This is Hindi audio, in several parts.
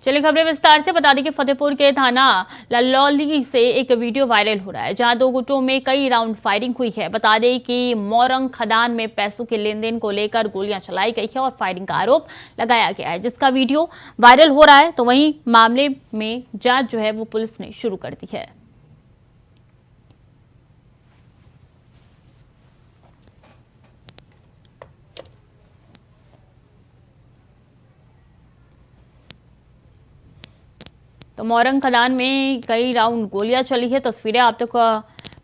चलिए खबरें विस्तार से बता दें कि फतेहपुर के थाना ललौली से एक वीडियो वायरल हो रहा है जहां दो गुटों में कई राउंड फायरिंग हुई है। बता दें कि मोरंग खदान में पैसों के लेन देन को लेकर गोलियां चलाई गई है और फायरिंग का आरोप लगाया गया है, जिसका वीडियो वायरल हो रहा है। तो वहीं मामले में जांच जो है वो पुलिस ने शुरू कर दी है। तो मोरंग खदान में कई राउंड गोलियां चली है। तस्वीरें आप तक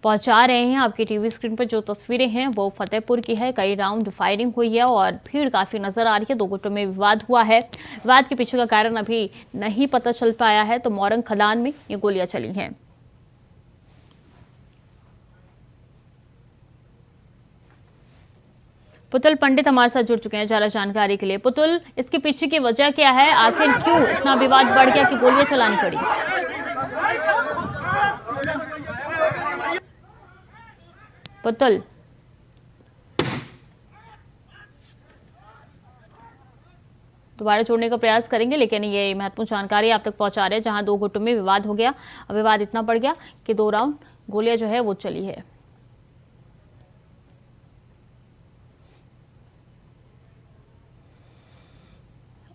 पहुंचा रहे हैं। आपकी टीवी स्क्रीन पर जो तस्वीरें हैं वो फतेहपुर की है। कई राउंड फायरिंग हुई है और भीड़ काफी नजर आ रही है। दो गुटों में विवाद हुआ है। विवाद के पीछे का कारण अभी नहीं पता चल पाया है। तो मोरंग खदान में ये गोलियां चली हैं। पुतुल पंडित हमारे साथ जुड़ चुके हैं ज्यादा जानकारी के लिए। पुतुल, इसके पीछे की वजह क्या है? आखिर क्यों इतना विवाद बढ़ गया कि गोलियां चलानी पड़ी? पुतुल, दोबारा जोड़ने का प्रयास करेंगे, लेकिन ये महत्वपूर्ण जानकारी आप तक पहुंचा रहे हैं जहां दो गुटों में विवाद हो गया। विवाद इतना बढ़ गया कि 2 राउंड गोलियां जो है वो चली है।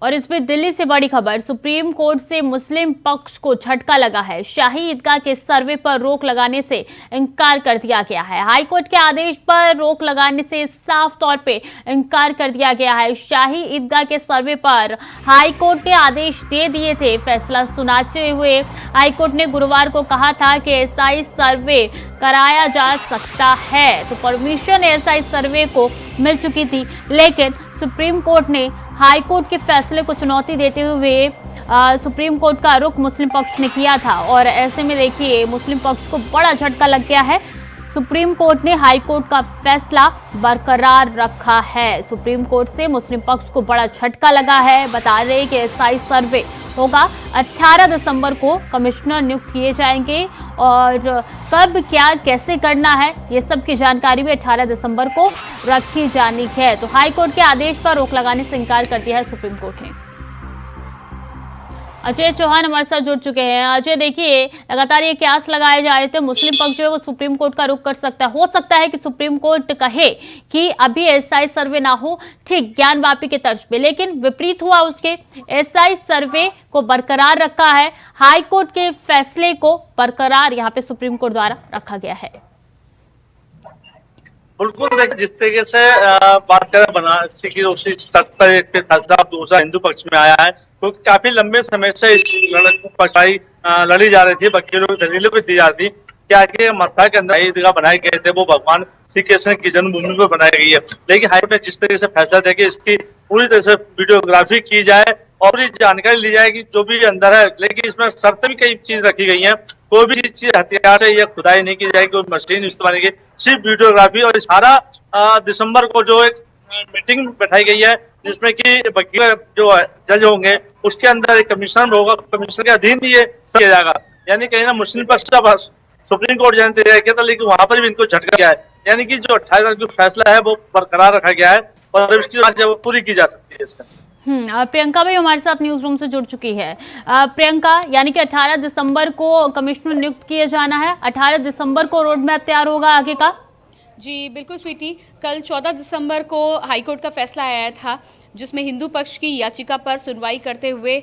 और इसमें दिल्ली से बड़ी खबर, सुप्रीम कोर्ट से मुस्लिम पक्ष को झटका लगा है। शाही ईदगाह के सर्वे पर रोक लगाने से इनकार कर दिया गया है। हाईकोर्ट के आदेश पर रोक लगाने से साफ तौर पे इनकार कर दिया गया है। शाही ईदगाह के सर्वे पर हाईकोर्ट ने आदेश दे दिए थे। फैसला सुनाते हुए हाईकोर्ट ने गुरुवार को कहा था कि एसआई सर्वे कराया जा सकता है। तो परमिशन एसआई सर्वे को मिल चुकी थी, लेकिन सुप्रीम कोर्ट ने हाई कोर्ट के फैसले को चुनौती देते हुए सुप्रीम कोर्ट का रुख मुस्लिम पक्ष ने किया था। और ऐसे में देखिए मुस्लिम पक्ष को बड़ा झटका लग गया है। सुप्रीम कोर्ट ने हाई कोर्ट का फैसला बरकरार रखा है। सुप्रीम कोर्ट से मुस्लिम पक्ष को बड़ा झटका लगा है। बता दें कि एसआई सर्वे होगा। 18 दिसंबर को कमिश्नर नियुक्त किए जाएंगे और कब क्या कैसे करना है ये सब की जानकारी भी 18 दिसंबर को रखी जानी है। तो हाई कोर्ट के आदेश पर रोक लगाने से इनकार कर दिया है सुप्रीम कोर्ट ने। अजय चौहान हमारे साथ जुड़ चुके हैं। अजय, देखिए लगातार ये कयास लगाए जा रहे थे मुस्लिम पक्ष जो है वो सुप्रीम कोर्ट का रुख कर सकता है। हो सकता है कि सुप्रीम कोर्ट कहे कि अभी एसआई सर्वे ना हो, ठीक ज्ञानवापी के तर्ज पे, लेकिन विपरीत हुआ। उसके एसआई सर्वे को बरकरार रखा है। हाई कोर्ट के फैसले को बरकरार यहाँ पे सुप्रीम कोर्ट द्वारा रखा गया है। बिल्कुल, देखिए जिस तरीके से बात करें बनारसी की उसी स्तर पर एक फैसला दूसरा हिंदू पक्ष में आया है, क्योंकि काफी लंबे समय से इस पक्षाई लड़ी जा रही थी, वकीलों की दलीलें भी दी जाती कि आगे मक्का के अंदर ईदगाह बनाए गए थे वो भगवान श्री कृष्ण की जन्मभूमि पर बनाई गई है। लेकिन हाईकोर्ट ने जिस तरीके से फैसला दिया कि इसकी पूरी तरह से वीडियोग्राफी की जाए और पूरी जानकारी ली जाए कि जो भी अंदर है, लेकिन इसमें शर्तें भी कई चीज रखी गई हैं। कोई भी चीज हथियार से या खुदाई नहीं की जाएगी, कोई मशीन इस्तेमाल की, सिर्फ वीडियोग्राफी। और 18 दिसंबर को जो एक मीटिंग बैठाई गई है जिसमें कि वकील जो जज होंगे उसके अंदर एक कमीशन होगा, कमीशन के अधीन ये किया जाएगा। यानी कहीं ना मुस्लिम पक्ष सुप्रीम कोर्ट जाने तैयार किया था, लेकिन वहां पर भी इनको झटका गया है। यानी कि जो 28 तारीख का फैसला है वो बरकरार रखा गया है और इसकी जांच पूरी की जा सकती है इसका। प्रियंका भी हमारे साथ न्यूज रूम से जुड़ चुकी है। प्रियंका, यानी कि 18 दिसंबर को कमिश्नर नियुक्त किए जाना है। 18 दिसंबर को रोड मैप तैयार होगा आगे का। जी बिल्कुल स्वीटी, कल 14 दिसंबर को हाईकोर्ट का फैसला आया था जिसमें हिंदू पक्ष की याचिका पर सुनवाई करते हुए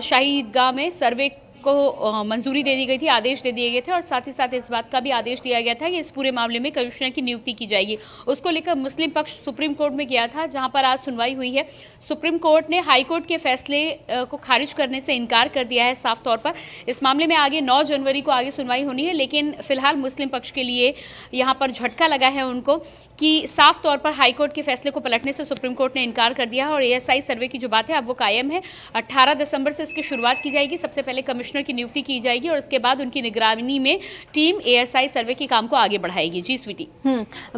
शाही ईदगाह में सर्वे को मंजूरी दे दी गई थी, आदेश दे दिए गए थे और साथ ही साथ इस बात का भी आदेश दिया गया था कि इस पूरे मामले में कमिश्नर की नियुक्ति की जाएगी। उसको लेकर मुस्लिम पक्ष सुप्रीम कोर्ट में गया था, जहां पर आज सुनवाई हुई है। सुप्रीम कोर्ट ने हाई कोर्ट के फैसले को खारिज करने से इनकार कर दिया है साफ तौर पर। इस मामले में आगे 9 जनवरी को आगे सुनवाई होनी है, लेकिन फिलहाल मुस्लिम पक्ष के लिए यहाँ पर झटका लगा है उनको कि साफ तौर पर हाई कोर्ट के फैसले को पलटने से सुप्रीम कोर्ट ने इनकार कर दिया है और एएसआई सर्वे की जो बात है अब वो कायम है। 18 दिसंबर से इसकी शुरुआत की जाएगी। सबसे पहले कमिश्नर की नियुक्ति की जाएगी और उसके बाद उनकी निगरानी में टीम एएसआई सर्वे के काम को आगे बढ़ाएगी। जी स्वीटी,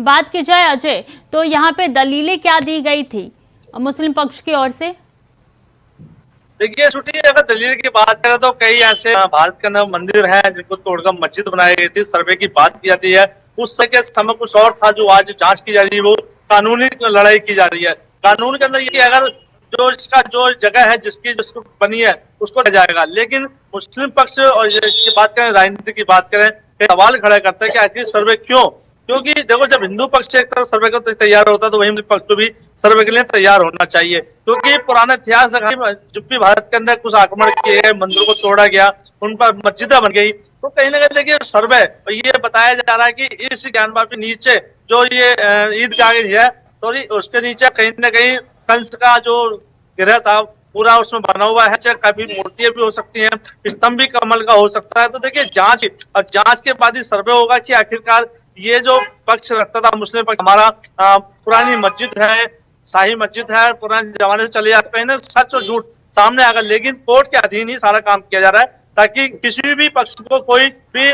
बात की जाए अजय, तो यहाँ पे दलीलें क्या दी गई थी मुस्लिम पक्ष की ओर से? देखिए छुट्टी, अगर दलील की बात करें तो कई ऐसे भारत के अंदर मंदिर हैं जिनको तोड़कर मस्जिद बनाई गई थी। सर्वे की बात की जाती है, उस समय कुछ और था जो आज जांच की जा रही है, वो कानूनी लड़ाई की जा रही है। कानून के अंदर ये अगर जो इसका जो जगह है जिसको बनी है उसको दिया जाएगा। लेकिन मुस्लिम पक्ष और ये बात करें, राजनीति की बात करें, सवाल खड़ा करता है कि आखिर सर्वे क्यों? क्योंकि देखो, जब हिंदू पक्ष एक तरफ सर्वे को तैयार होता है तो वही मुस्लिम पक्ष को भी सर्वे के लिए तैयार होना चाहिए। क्योंकि पुराना इतिहास जब भी भारत के अंदर कुछ आक्रमण किए गए, मंदिरों को तोड़ा गया, उन पर मस्जिदें बन गई, तो कहीं ना कहीं देखिए सर्वे ये बताया जा रहा है कि इस ज्ञानवापी नीचे जो ये ईदगाह है, तो उसके नीचे कहीं ना कहीं कंस का जो गिरह था पूरा उसमें बना हुआ है। चाहे काफी मूर्तियां भी हो सकती हैं, स्तंभ भी कमल का हो सकता है। तो देखिए जांच के बाद ही सर्वे होगा कि आखिरकार ये जो पक्ष रखता था मुस्लिम पक्ष, हमारा पुरानी मस्जिद है, शाही मस्जिद है, पुराने जमाने से चले जाते हैं, सच और झूठ सामने आकर, लेकिन कोर्ट के अधीन ही सारा काम किया जा रहा है ताकि किसी भी पक्ष को कोई भी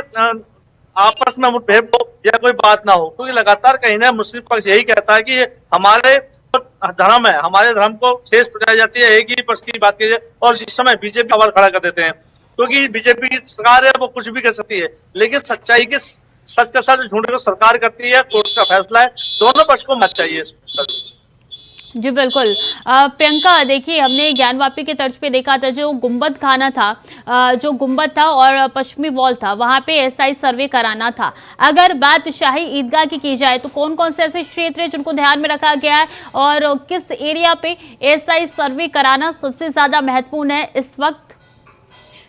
आपस में मुठभेड़ हो या कोई बात ना हो। क्योंकि लगातार कहीं ना मुस्लिम पक्ष यही कहता है कि हमारे धर्म है, हमारे धर्म को ठेस पहुंचाई जाती है, एक ही पक्ष की बात कीजिए। और इस समय बीजेपी सवाल खड़ा कर देते हैं, क्योंकि बीजेपी की सरकार है, वो कुछ भी कर सकती है, लेकिन सच्चाई के सच का सच, झूठ को सरकार करती है। कोर्ट का फैसला है, दोनों पक्ष को मत चाहिए। जी बिल्कुल। प्रियंका, देखिए हमने ज्ञानवापी के तर्ज पे देखा था, जो गुंबद खाना था, जो गुंबद था और पश्चिमी वॉल था, वहां पे एसआई सर्वे कराना था। अगर बात शाही ईदगाह की जाए तो कौन कौन से ऐसे क्षेत्र हैं जिनको ध्यान में रखा गया है और किस एरिया पे एसआई सर्वे कराना सबसे ज्यादा महत्वपूर्ण है इस वक्त?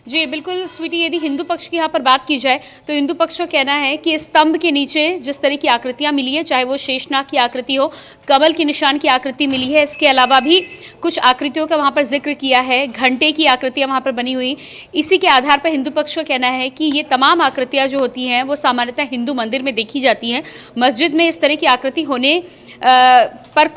जी बिल्कुल स्वीटी, यदि हिंदू पक्ष की यहाँ पर बात की जाए तो हिंदू पक्ष का कहना है कि स्तंभ के नीचे जिस तरह की आकृतियाँ मिली है, चाहे वो शेषनाग की आकृति हो, कमल के निशान की आकृति मिली है, इसके अलावा भी कुछ आकृतियों का वहाँ पर जिक्र किया है, घंटे की आकृतियाँ वहाँ पर बनी हुई। इसी के आधार पर हिंदू पक्ष का कहना है कि ये तमाम आकृतियाँ जो होती हैं वो सामान्यतः हिंदू मंदिर में देखी जाती हैं। मस्जिद में इस तरह की आकृति होने पर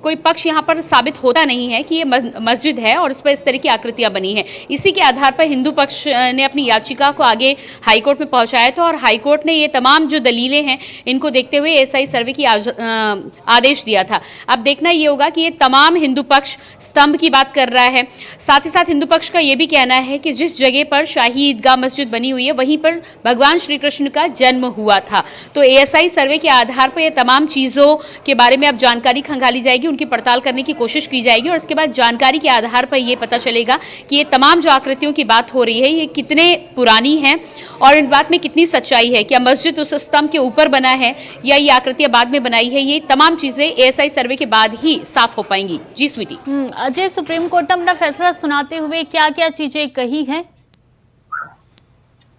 कोई पक्ष यहाँ पर साबित होता नहीं है कि ये मस्जिद है और इस पर इस तरह की आकृतियाँ बनी हैं। इसी के आधार पर हिंदू पक्ष ने अपनी याचिका को आगे हाईकोर्ट में पहुँचाया था और हाईकोर्ट ने ये तमाम जो दलीलें हैं इनको देखते हुए एसआई सर्वे की आदेश दिया था। अब देखना ये होगा कि ये तमाम हिंदू पक्ष स्तंभ की बात कर रहा है। साथ ही साथ हिंदू पक्ष का ये भी कहना है कि जिस जगह पर शाही ईदगाह मस्जिद बनी हुई है वहीं पर भगवान श्री कृष्ण का जन्म हुआ था। तो एएसआई सर्वे के आधार पर ये तमाम चीज़ों के बारे में अब जानकारी खंगाली जाएगी, उनकी पड़ताल करने की कोशिश की जाएगी और इसके बाद जानकारी के आधार पर यह पता चलेगा कि ये तमाम जो आकृतियों की बात हो रही है ये कितने पुरानी हैं और इन बात में कितनी सच्चाई है। क्या मस्जिद उस स्तंभ के ऊपर बना है या ये आकृतियां बाद में बनाई है? ये तमाम चीजें एएसआई सर्वे के बाद ही साफ हो पाएंगी। जी स्वीटी। अजय, सुप्रीम कोर्ट ने अपना फैसला सुनाते हुए क्या क्या चीजें कही हैं?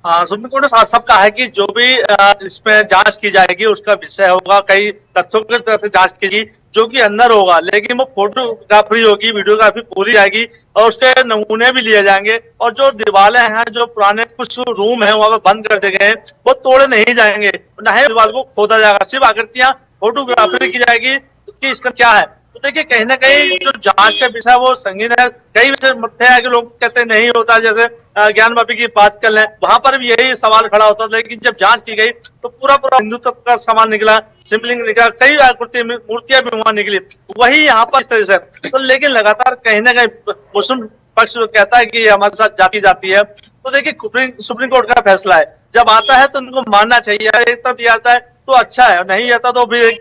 सुप्रीम कोर्ट ने सब कहा है कि जो भी इसमें जांच की जाएगी उसका विषय होगा, कई तथ्यों की तरफ से जांच की जो कि अंदर होगा, लेकिन वो फोटोग्राफी होगी, वीडियोग्राफी पूरी जाएगी और उसके नमूने भी लिए जाएंगे। और जो दीवारें हैं, जो पुराने कुछ रूम हैं वहां पर बंद कर दिए गए हैं, वो तोड़े नहीं जाएंगे, न ही दीवार को खोदा जाएगा, सिर्फ आकृतियां फोटोग्राफी की जाएगी कि इसका क्या है। तो देखिए कहीं ना कहीं जो जांच का विषय वो संगीन है। कई विषय मुद्दे हैं कि लोग कहते हैं नहीं होता, जैसे ज्ञानवापी की बात कर लें, वहां पर भी यही सवाल खड़ा होता था। लेकिन जब जांच की गई तो पूरा हिंदुत्व का सामान निकला, शिवलिंग निकला, कई आकृति मूर्तियां भी वहां निकली, वही यहाँ पर इस तरह से। तो लेकिन लगातार कहीं ना कहीं मुस्लिम पक्ष जो कहता है कि हमारे साथ जाती जाती है। तो देखिए सुप्रीम कोर्ट का फैसला है, जब आता है तो उनको मानना चाहिए। एक तरफ आता है तो अच्छा है, नहीं आता तो फिर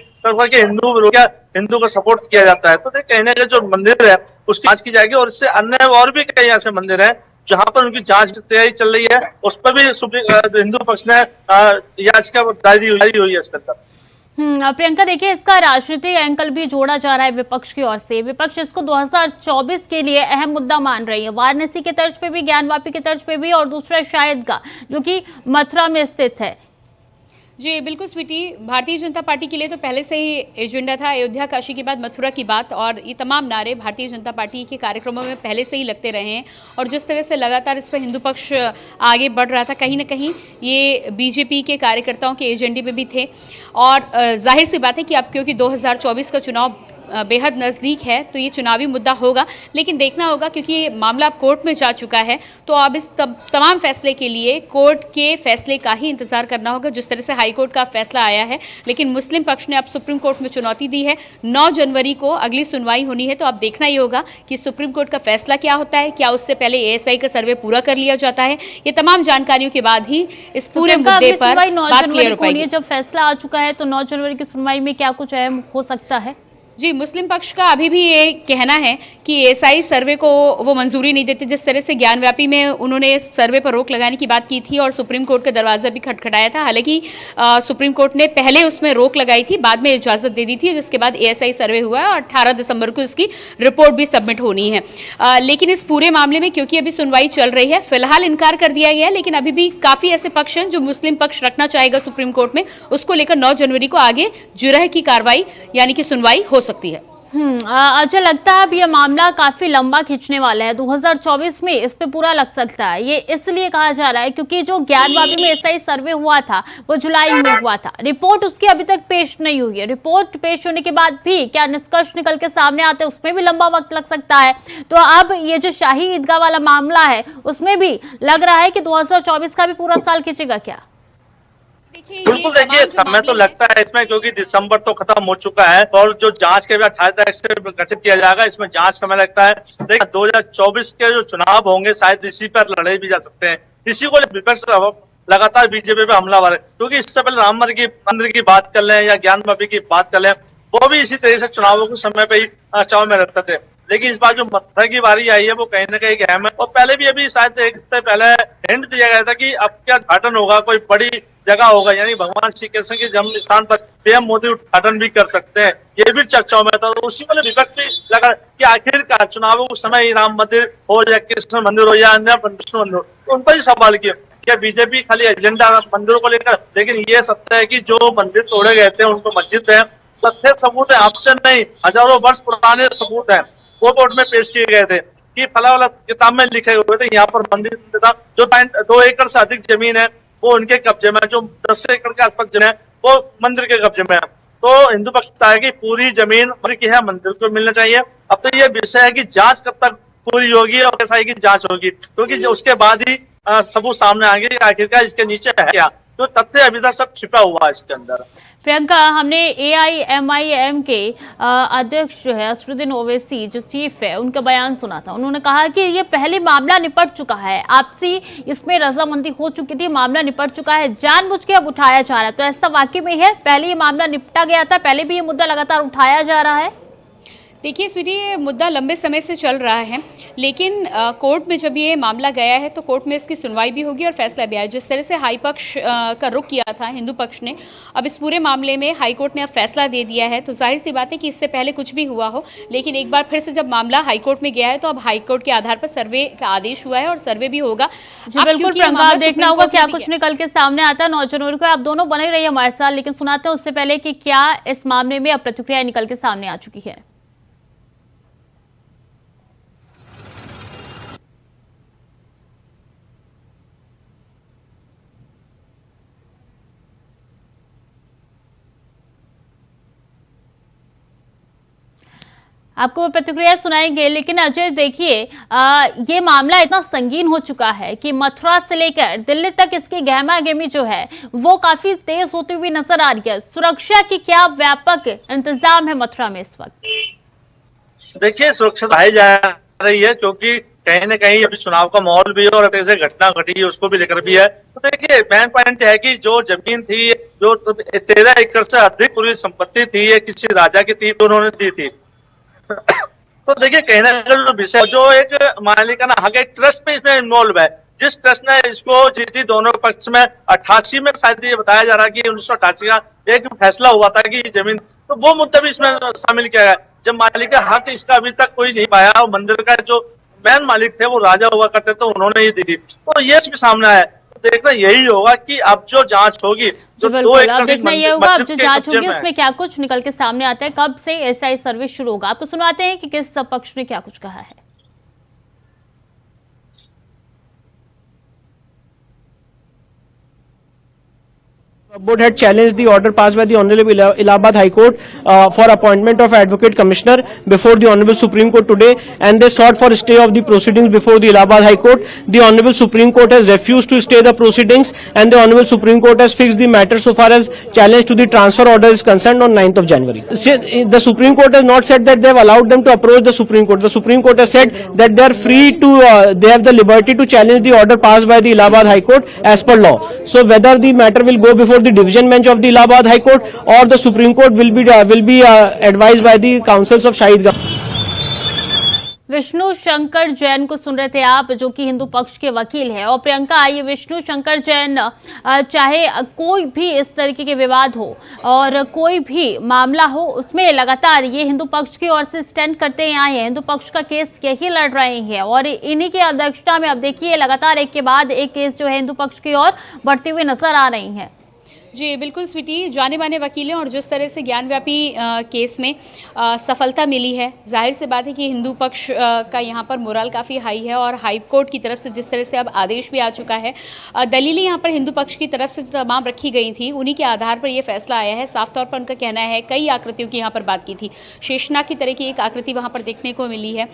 हिंदू को सपोर्ट किया जाता है। तो कहीं ना कहीं जो मंदिर है उसकी जांच की जाएगी और इससे अन्य और भी कई ऐसे मंदिर हैं जहां पर उनकी जांच की तैयारी चल रही है, उस पर भी हिंदू पक्ष ने याचिका दायर हुई है इसके अंदर। प्रियंका, देखिए इसका राजनीतिक एंगल भी जोड़ा जा रहा है विपक्ष की ओर से। विपक्ष इसको 2024 के लिए अहम मुद्दा मान रही है, वाराणसी के तर्ज पे भी, ज्ञानवापी के तर्ज पे भी, और दूसरा शायद का जो कि मथुरा में स्थित है। जी बिल्कुल स्वीटी, भारतीय जनता पार्टी के लिए तो पहले से ही एजेंडा था अयोध्या काशी के बाद मथुरा की बात, और ये तमाम नारे भारतीय जनता पार्टी के कार्यक्रमों में पहले से ही लगते रहे हैं। और जिस तरह से लगातार इस पर हिंदू पक्ष आगे बढ़ रहा था, कहीं ना कहीं ये बीजेपी के कार्यकर्ताओं के एजेंडे में भी थे। और जाहिर सी बात है कि अब क्योंकि 2024 का चुनाव बेहद नज़दीक है तो ये चुनावी मुद्दा होगा, लेकिन देखना होगा क्योंकि ये मामला कोर्ट में जा चुका है। तो अब इस तमाम फैसले के लिए कोर्ट के फैसले का ही इंतजार करना होगा। जिस तरह से हाई कोर्ट का फैसला आया है, लेकिन मुस्लिम पक्ष ने अब सुप्रीम कोर्ट में चुनौती दी है। 9 जनवरी को अगली सुनवाई होनी है, तो अब देखना ही होगा कि सुप्रीम कोर्ट का फैसला क्या होता है। क्या उससे पहले एएसआई का सर्वे पूरा कर लिया जाता है? ये तमाम जानकारियों के बाद ही इस पूरे मुद्दे पर बात क्लियर हो पाएगी। जब फैसला आ चुका है तो 9 जनवरी की सुनवाई में क्या कुछ अहम हो सकता है? जी, मुस्लिम पक्ष का अभी भी ये कहना है कि एएसआई सर्वे को वो मंजूरी नहीं देते। जिस तरह से ज्ञानव्यापी में उन्होंने सर्वे पर रोक लगाने की बात की थी और सुप्रीम कोर्ट का दरवाज़ा भी खटखटाया था। हालांकि सुप्रीम कोर्ट ने पहले उसमें रोक लगाई थी, बाद में इजाज़त दे दी थी, जिसके बाद एएसआई सर्वे हुआ है और 18 दिसंबर को इसकी रिपोर्ट भी सबमिट होनी है। लेकिन इस पूरे मामले में क्योंकि अभी सुनवाई चल रही है, फिलहाल इनकार कर दिया गया है, लेकिन अभी भी काफ़ी ऐसे पक्ष हैं जो मुस्लिम पक्ष रखना चाहेगा सुप्रीम कोर्ट में। उसको लेकर 9 जनवरी को आगे जुरह की कार्रवाई यानी कि सुनवाई हो सकती है। अच्छा लगता है अब ये मामला काफी लंबा खींचने वाला है। 2024 में इस पे पूरा लग सकता है। ये इसलिए कहा जा रहा है क्योंकि जो ज्ञानवापी में एसआई सर्वे हुआ था वो जुलाई में हुआ था। रिपोर्ट उसकी अभी तक पेश नहीं हुई है। रिपोर्ट पेश होने के बाद भी क्या निष्कर्ष निकल के सामने आते हैं उसमें भी लंबा वक्त लग सकता है। तो अब ये जो शाही ईदगाह वाला मामला है उसमें भी लग रहा है कि 2024 का भी पूरा साल खींचेगा क्या? बिल्कुल, देखिए समय तो लगता है इसमें, क्योंकि दिसंबर तो खत्म हो चुका है और जो जांच के 28 तारीख से गठित किया जाएगा, इसमें जांच समय लगता है। देखिए 2024 के जो चुनाव होंगे शायद इसी पर लड़े भी जा सकते हैं। इसी को विपक्ष लगातार बीजेपी पे हमलावर है, क्योंकि इससे पहले राम मंदिर की बात कर लें या ज्ञानवापी की बात कर लें, वो भी इसी तरह से चुनावों के समय पे ही चाव में रखते थे। लेकिन इस बार जो मथुरा की बारी आई है वो कहीं ना कहीं अहम है। और पहले भी अभी शायद एक हफ्ते पहले हिंट दिया गया था कि अब क्या उद्घाटन होगा, कोई बड़ी जगह होगा, यानी भगवान श्री कृष्ण के जन्म स्थान पर पीएम मोदी उद्घाटन भी कर सकते हैं। ये भी चर्चाओं में था। तो उसी में विपक्ष भी लगा कि आखिरकार चुनावों के समय ही राम मंदिर हो या कृष्ण मंदिर हो या अन्य विष्णु मंदिर हो, तो उन पर ही सवाल किया क्या बीजेपी खाली एजेंडा मंदिरों को लेकर। लेकिन ये सत्य है कि जो मंदिर तोड़े गए थे उनको मस्जिद है, तथ्य सबूत है, ऑप्शन नहीं, हजारों वर्ष पुराने सबूत है, वो कोर्ट में पेश किए गए थे कि फला वाला किताब में लिखे हुए थे यहाँ पर मंदिर था। जो 2 एकड़ से अधिक जमीन है वो उनके कब्जे में है, जो 10 एकड़ के आसपास जमीन है वो मंदिर के कब्जे में है। तो हिंदू पक्ष है कि पूरी जमीन मंदिर की है, मंदिर को मिलना चाहिए। अब तो ये विषय है कि जांच कब तक पूरी होगी और एसआई की जांच होगी, क्योंकि उसके बाद ही सबूत सामने आएंगे आखिरकार इसके नीचे है क्या। तो तथ्य अभी तक सब छिपा हुआ है इसके अंदर। प्रियंका, हमने AIMIM के अध्यक्ष जो है असरुद्दीन ओवैसी जो चीफ है उनका बयान सुना था। उन्होंने कहा कि ये पहले मामला निपट चुका है, आपसी इसमें रजामंदी हो चुकी थी, मामला निपट चुका है, जानबूझ के अब उठाया जा रहा है। तो ऐसा वाकई में है? पहले ये मामला निपटा गया था, पहले भी ये मुद्दा लगातार उठाया जा रहा है? देखिए स्वीटी, ये मुद्दा लंबे समय से चल रहा है, लेकिन कोर्ट में जब ये मामला गया है तो कोर्ट में इसकी सुनवाई भी होगी और फैसला भी आया। जिस तरह से हाई पक्ष का रुख किया था हिंदू पक्ष ने, अब इस पूरे मामले में हाई कोर्ट ने अब फैसला दे दिया है। तो जाहिर सी बात है कि इससे पहले कुछ भी हुआ हो, लेकिन एक बार फिर से जब मामला हाई कोर्ट में गया है तो अब हाई कोर्ट के आधार पर सर्वे का आदेश हुआ है और सर्वे भी होगा। जी बिल्कुल प्रियंका, देखना होगा क्या कुछ निकल के सामने आता है 9 जनवरी को। आप दोनों बने रहिए हमारे साथ, लेकिन सुनाते हैं उससे पहले कि क्या इस मामले में अब प्रतिक्रिया निकल के सामने आ चुकी है। आपको प्रतिक्रिया सुनाएंगे, लेकिन अजय देखिए ये मामला इतना संगीन हो चुका है कि मथुरा से लेकर दिल्ली तक इसकी गहमा गहमी जो है वो काफी तेज होती हुई नजर आ रही है। सुरक्षा की क्या व्यापक इंतजाम है मथुरा में इस वक्त? देखिए सुरक्षा बढ़ाई जा रही है, क्योंकि कहीं ना कहीं अभी चुनाव का माहौल भी है और जैसे घटना घटी है उसको भी लेकर भी है। तो देखिए मेन पॉइंट है कि जो जमीन थी, जो 13 एकड़ से अधिक पूरी संपत्ति थी, ये किसी राजा की थी, उन्होंने दी थी। तो देखिए कहीं ना कहीं जो विषय, जो एक मालिकाना हक है, ट्रस्ट में इसमें इन्वॉल्व है। जिस ट्रस्ट ने इसको जीती दोनों पक्ष में 88 में शायद ये बताया जा रहा है कि 1988 का एक फैसला हुआ था कि जमीन, तो वो मुद्दा भी इसमें शामिल किया गया। जब मालिक हक इसका अभी तक कोई नहीं पाया और मंदिर का जो मेन मालिक थे वो राजा हुआ करते थे, उन्होंने ही दी थी। तो ये भी सामने आया। देखना यही होगा कि अब जो जांच होगी, जो 2 एकड़ देखना ये होगा अब जो जांच होगी उसमें क्या कुछ निकल के सामने आता है, कब से एसआई सर्विस शुरू होगा। आपको सुनवाते हैं कि किस पक्ष ने क्या कुछ कहा है। Board had challenged the order passed by the Honorable Allahabad High Court for appointment of Advocate Commissioner before the Honorable Supreme Court today, and they sought for stay of the proceedings before the Allahabad High Court. The Honorable Supreme Court has refused to stay the proceedings, and the Honorable Supreme Court has fixed the matter so far as challenge to the transfer order is concerned on 9th of January. The Supreme Court has not said that they have allowed them to approach the Supreme Court. The Supreme Court has said that they are free to, they have the liberty to challenge the order passed by the Allahabad High Court as per law. So whether the matter will go before the division bench of the Allahabad High Court, or the Supreme Court will be advised by the councils of Shahidgah. Vishnu Shankar Jain को सुन रहे थे आप, जो कि हिंदू पक्ष के वकील है। और प्रियंका, ये विष्णु शंकर जैन चाहे कोई भी इस तरीके के विवाद हो और कोई भी मामला हो, उसमें लगातार ये हिंदू पक्ष की ओर से स्टैंड करते आए हैं, हिंदू पक्ष का केस यही लड़ रहे हैं और इन्हीं की अध्यक्षता में अब देखिए लगातार एक के बाद एक केस जो है हिंदू पक्ष की ओर बढ़ते हुए नजर आ रही हैं। जी बिल्कुल स्वीटी, जाने माने वकील हैं और जिस तरह से ज्ञानव्यापी केस में सफलता मिली है, जाहिर सी बात है कि हिंदू पक्ष का यहाँ पर मोरल काफ़ी हाई है और हाई कोर्ट की तरफ से जिस तरह से अब आदेश भी आ चुका है, दलीलें यहाँ पर हिंदू पक्ष की तरफ से जो तमाम रखी गई थी उन्हीं के आधार पर यह फैसला आया है। साफ तौर पर उनका कहना है, कई आकृतियों की यहाँ पर बात की थी, शेषनाग की तरह की एक आकृति वहाँ पर देखने को मिली है।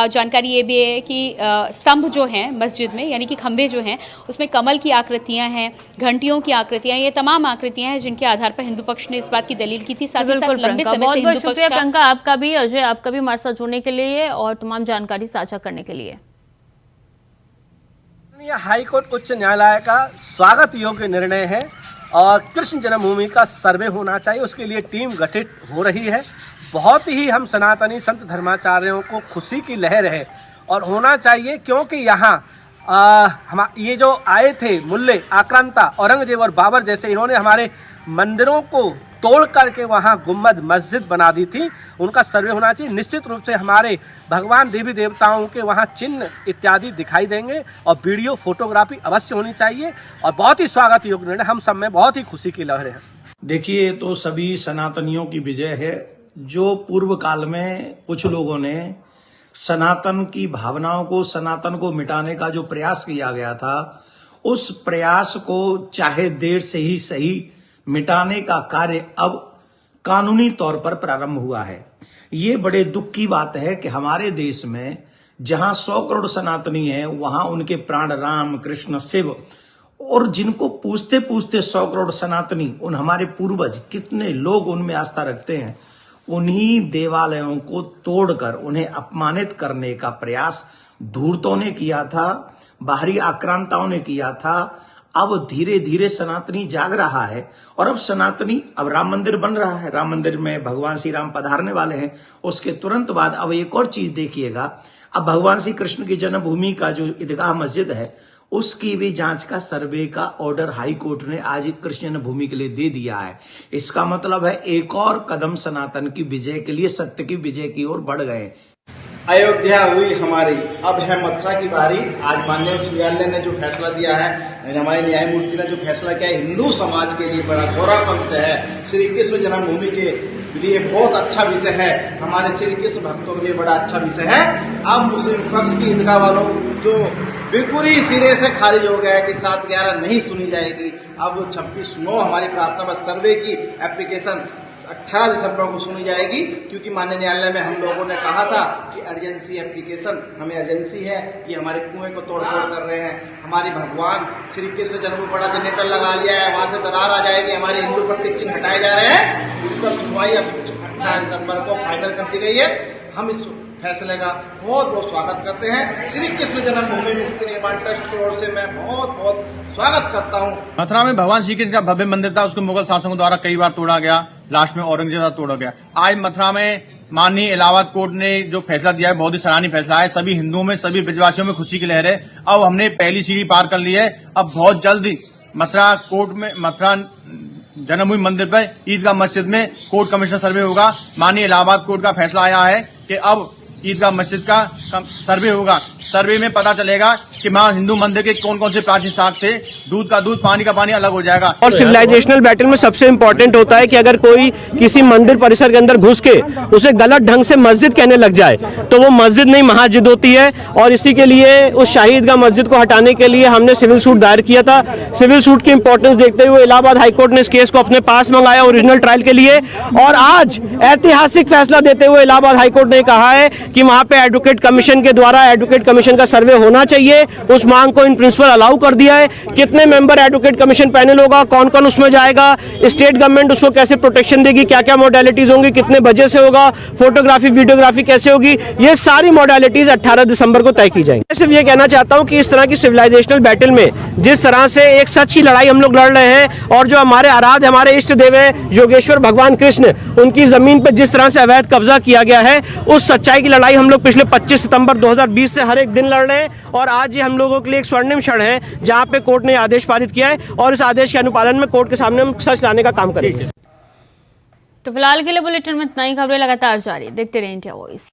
जानकारी ये भी है कि स्तंभ जो हैं मस्जिद में, यानी कि खंभे जो हैं, उसमें कमल की आकृतियाँ हैं, घंटियों की आकृतियाँ, ये तमाम आकृतियां हैं जिनके आधार पर हिंदू पक्ष ने इस बात की दलील की थी। साथ ही साथ लंबे समय से हिंदू पक्ष का प्रियंका, आपका भी अजय, आपका भी हमारे साथ जुड़ने के लिए और तमाम जानकारी साझा करने के लिए। हाई कोर्ट उच्च न्यायालय का स्वागत योग्य निर्णय है और कृष्ण जन्मभूमि का सर्वे होना चाहिए, उसके लिए टीम गठित हो रही है। बहुत ही हम सनातनी संत धर्माचार्यों को खुशी की लहर है और होना चाहिए, क्योंकि यहाँ हम ये जो आए थे मुल्ले आक्रांता, औरंगजेब और बाबर जैसे, इन्होंने हमारे मंदिरों को तोड़ करके वहाँ गुम्बद मस्जिद बना दी थी, उनका सर्वे होना चाहिए। निश्चित रूप से हमारे भगवान देवी देवताओं के वहाँ चिन्ह इत्यादि दिखाई देंगे और वीडियो फोटोग्राफी अवश्य होनी चाहिए और बहुत ही स्वागत योग्य निर्णय, हम सब में बहुत ही खुशी की लहर है। देखिए, तो सभी सनातनियों की विजय है। जो पूर्व काल में कुछ लोगों ने सनातन की भावनाओं को, सनातन को मिटाने का जो प्रयास किया गया था, उस प्रयास को चाहे देर से ही सही मिटाने का कार्य अब कानूनी तौर पर प्रारंभ हुआ है। ये बड़े दुख की बात है कि हमारे देश में जहां 100 करोड़ सनातनी हैं, वहां उनके प्राण राम, कृष्ण, शिव, और जिनको पूछते पूछते 100 करोड़ सनातनी, उन हमारे पूर्वज कितने लोग उनमें आस्था रखते हैं, उन्हीं देवालयों को तोड़कर उन्हें अपमानित करने का प्रयास धूर्तों ने किया था, बाहरी आक्रांताओं ने किया था। अब धीरे धीरे सनातनी जाग रहा है और अब सनातनी, अब राम मंदिर बन रहा है, राम मंदिर में भगवान श्री राम पधारने वाले हैं। उसके तुरंत बाद अब एक और चीज देखिएगा, अब भगवान श्री कृष्ण की जन्मभूमि का जो ईदगाह मस्जिद है, उसकी भी जांच का, सर्वे का ऑर्डर हाई कोर्ट ने आज कृष्ण जन्मभूमि के लिए दे दिया है। इसका मतलब है एक और कदम सनातन की विजय के लिए, सत्य की विजय की ओर बढ़ गए। अयोध्या हुई हमारी, अब है मथुरा की बारी। आज माननीय उच्च न्यायालय ने जो फैसला दिया है, हमारे न्यायमूर्ति ने जो फैसला किया है, हिंदू समाज के लिए बड़ा गौरव का विषय है। श्री कृष्ण जन्मभूमि के लिए बहुत अच्छा विषय है, हमारे श्री कृष्ण भक्तों के लिए बड़ा अच्छा विषय है। अब मुस्लिम पक्ष की ईदगाह वालों जो बिल्कुल ही सिरे से खारिज हो गया है कि 7/11 नहीं सुनी जाएगी, अब 26/9 हमारी प्रार्थना पर सर्वे की एप्लीकेशन 18 दिसंबर को सुनी जाएगी, क्योंकि माननीय न्यायालय में हम लोगों ने कहा था कि अर्जेंसी एप्लीकेशन, हमें अर्जेंसी है, ये हमारे कुएं को तोड़-फोड़ कर रहे हैं, हमारे भगवान श्री कृष्ण जन्म बड़ा जनरेटर लगा लिया है, वहां से दरार आ जाएगी, हमारे हिंदू प्रतीक चिन्ह हटाए जा रहे हैं। इस पर सुनवाई अब 18 दिसंबर को फाइनल कर दी गई है। हम इस फैसले का बहुत बहुत स्वागत करते हैं। श्री कृष्ण जन्मभूमि मुक्ति निर्माण ट्रस्ट की ओर से मैं बहुत बहुत स्वागत करता हूं। मथुरा में भगवान श्री कृष्ण का भव्य मंदिर था, उसको मुगल शासकों द्वारा कई बार तोड़ा गया, लास्ट में औरंगजेब द्वारा तोड़ा गया। आज मथुरा में माननीय इलाहाबाद कोर्ट ने जो फैसला दिया है, बहुत ही सराहनीय फैसला है। सभी हिंदुओं में, सभी ब्रजवासियों में खुशी की लहर है। अब हमने पहली सीढ़ी पार कर ली है। अब बहुत जल्द मथुरा कोर्ट में, मथुरा जन्मभूमि मंदिर पर ईदगाह मस्जिद में कोर्ट कमिश्नर सर्वे होगा। माननीय इलाहाबाद कोर्ट का फैसला आया है कि अब ईदगाह मस्जिद का सर्वे होगा। सर्वे में पता चलेगा कि वहाँ हिंदू मंदिर के कौन कौन से प्राचीन शासक थे। दूध का दूध, पानी का पानी अलग हो जाएगा। और सिविलाइजेशनल बैटल में सबसे इम्पोर्टेंट होता है कि अगर कोई किसी मंदिर परिसर के अंदर घुस के उसे गलत ढंग से मस्जिद कहने लग जाए तो वो मस्जिद नहीं महाजिद होती है। और इसी के लिए उस शाही ईदगाह मस्जिद को हटाने के लिए हमने सिविल सूट दायर किया था। सिविल सूट की इंपॉर्टेंस देखते हुए इलाहाबाद हाईकोर्ट ने इस केस को अपने पास मंगाया ओरिजिनल ट्रायल के लिए, और आज ऐतिहासिक फैसला देते हुए इलाहाबाद हाईकोर्ट ने कहा है कि वहां पे एडवोकेट कमीशन के द्वारा एडवोकेट कमीशन का सर्वे होना चाहिए। उस मांग को इन प्रिंसिपल अलाउ कर दिया है। कितने मेंबर एडवोकेट कमीशन पैनल होगा, कौन कौन उसमें जाएगा, स्टेट गवर्नमेंट उसको कैसे प्रोटेक्शन देगी, क्या क्या मॉडलिटीज होंगी, कितने बजे से होगा, फोटोग्राफी वीडियोग्राफी कैसे होगी, ये सारी मॉडलिटीज 18 दिसंबर को तय की जाएंगी। मैं सिर्फ ये कहना चाहता हूं कि इस तरह की सिविलाइजेशनल बैटल में जिस तरह से एक सच की लड़ाई हम लोग लड़ रहे हैं और जो हमारे आराध्य हमारे इष्ट देव है योगेश्वर भगवान कृष्ण, उनकी जमीन पर जिस तरह से अवैध कब्जा किया गया है, उस सच्चाई की लड़ाई हम लोग पिछले 25 सितंबर 2020 से हर एक दिन लड़ रहे हैं। और आज ये हम लोगों के लिए एक स्वर्णिम क्षण है जहां पे कोर्ट ने आदेश पारित किया है और इस आदेश के अनुपालन में कोर्ट के सामने हम सच लाने का काम करेंगे। तो फिलहाल के लिए बुलेटिन में इतना ही। खबरें लगातार जारी, देखते रहिए इंडिया वॉइस।